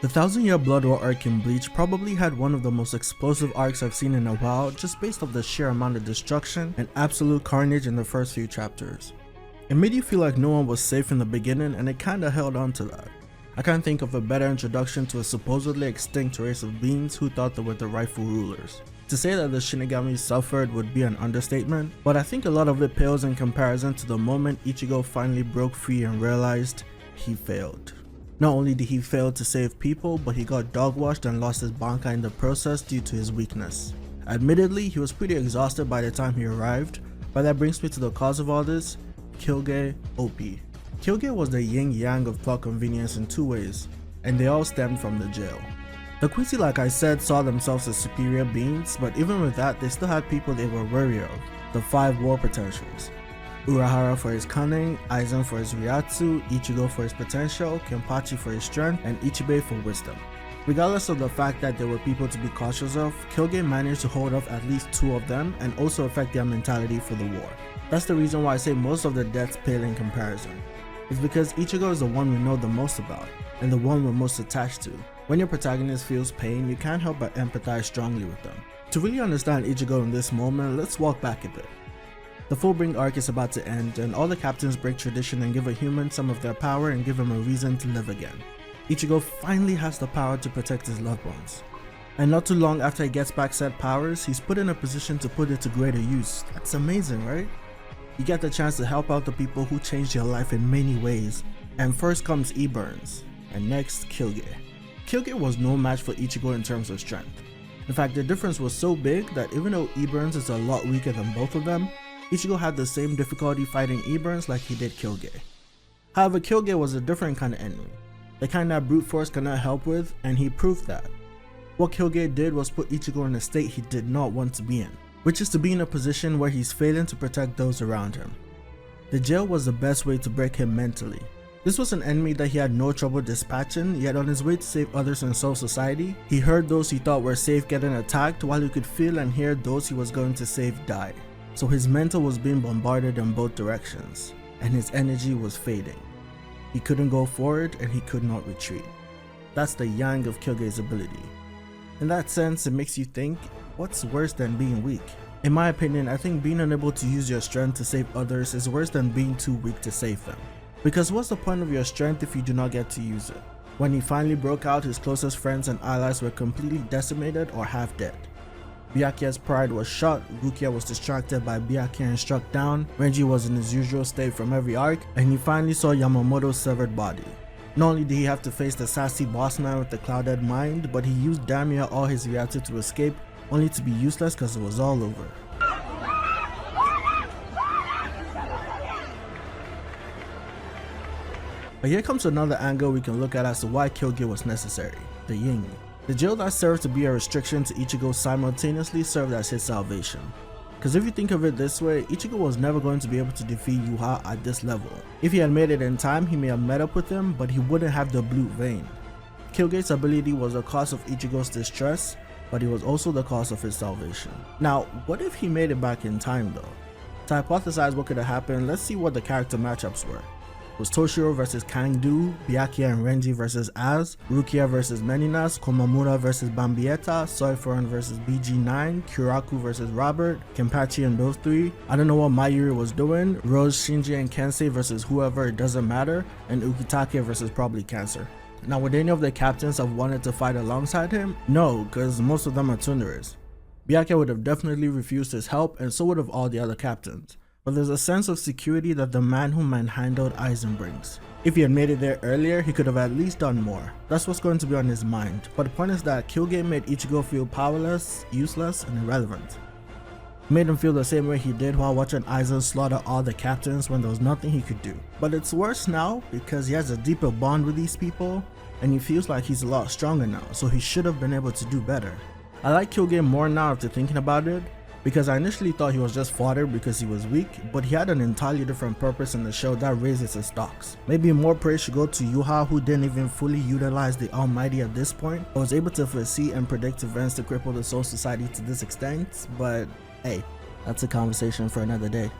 The 1000-Year Blood War arc in Bleach probably had one of the most explosive arcs I've seen in a while, just based off the sheer amount of destruction and absolute carnage in the first few chapters. It made you feel like no one was safe in the beginning, and it kinda held on to that. I can't think of a better introduction to a supposedly extinct race of beings who thought they were the rightful rulers. To say that the Shinigami suffered would be an understatement, but I think a lot of it pales in comparison to the moment Ichigo finally broke free and realized he failed. Not only did he fail to save people, but he got dogwashed and lost his Bankai in the process due to his weakness. Admittedly, he was pretty exhausted by the time he arrived, but that brings me to the cause of all this: Quilge Opie. Quilge was the yin-yang of plot convenience in two ways, and they all stemmed from the jail. The Quincy, like I said, saw themselves as superior beings, but even with that, they still had people they were wary of, the 5 war potentials. Urahara for his cunning, Aizen for his Ryatsu, Ichigo for his potential, Kenpachi for his strength, and Ichibei for wisdom. Regardless of the fact that there were people to be cautious of, Quilge managed to hold off at least 2 of them and also affect their mentality for the war. That's the reason why I say most of the deaths pale in comparison. It's because Ichigo is the one we know the most about, and the one we're most attached to. When your protagonist feels pain, you can't help but empathize strongly with them. To really understand Ichigo in this moment, let's walk back a bit. The Fullbring arc is about to end, and all the captains break tradition and give a human some of their power and give him a reason to live again. Ichigo finally has the power to protect his loved ones. And not too long after he gets back said powers, he's put in a position to put it to greater use. That's amazing, right? You get the chance to help out the people who changed your life in many ways. And first comes E-Burns, and next Quilge. Quilge was no match for Ichigo in terms of strength. In fact, the difference was so big that even though E-Burns is a lot weaker than both of them, Ichigo had the same difficulty fighting E-Burns like he did Quilge. However, Quilge was a different kind of enemy, the kind that brute force cannot help with, and he proved that. What Quilge did was put Ichigo in a state he did not want to be in, which is to be in a position where he's failing to protect those around him. The jail was the best way to break him mentally. This was an enemy that he had no trouble dispatching, yet on his way to save others in Soul Society, he heard those he thought were safe getting attacked while he could feel and hear those he was going to save die. So his mental was being bombarded in both directions, and his energy was fading. He couldn't go forward and he could not retreat. That's the yang of Quilge's ability. In that sense, it makes you think, what's worse than being weak? In my opinion, I think being unable to use your strength to save others is worse than being too weak to save them. Because what's the point of your strength if you do not get to use it? When he finally broke out, his closest friends and allies were completely decimated or half dead. Byakuya's pride was shot, Rukia was distracted by Byakuya and struck down, Renji was in his usual state from every arc, and he finally saw Yamamoto's severed body. Not only did he have to face the sassy boss man with the clouded mind, but he used damn near all his Ryatsu to escape, only to be useless because it was all over. But here comes another angle we can look at as to why Quilge was necessary: the yin. The jail that served to be a restriction to Ichigo simultaneously served as his salvation. Cause if you think of it this way, Ichigo was never going to be able to defeat Yuha at this level. If he had made it in time, he may have met up with him, but he wouldn't have the blue vein. Quilge's ability was the cause of Ichigo's distress, but it was also the cause of his salvation. Now, what if he made it back in time though? To hypothesize what could have happened, let's see what the character matchups were. Was Toshiro versus Kangdu, Byakuya and Renji versus Az, Rukia versus Meninas, Komamura versus Bambietta, Soifuran versus BG9, Kuraku versus Robert, Kenpachi and those 3. I don't know what Mayuri was doing, Rose, Shinji and Kensei versus whoever, it doesn't matter, and Ukitake versus probably Cancer. Now, would any of the captains have wanted to fight alongside him? No, because most of them are Tsunderes. Byakuya would have definitely refused his help, and so would have all the other captains. But there's a sense of security that the man who manhandled Aizen brings. If he had made it there earlier, he could have at least done more. That's what's going to be on his mind. But the point is that Quilge made Ichigo feel powerless, useless, and irrelevant. He made him feel the same way he did while watching Aizen slaughter all the captains when there was nothing he could do. But it's worse now because he has a deeper bond with these people, and he feels like he's a lot stronger now, so he should have been able to do better. I like Quilge more now after thinking about it, because I initially thought he was just fodder because he was weak, but he had an entirely different purpose in the show that raises his stocks. Maybe more praise should go to Yuha, who didn't even fully utilize the Almighty at this point, but was able to foresee and predict events to cripple the Soul Society to this extent, but hey, that's a conversation for another day.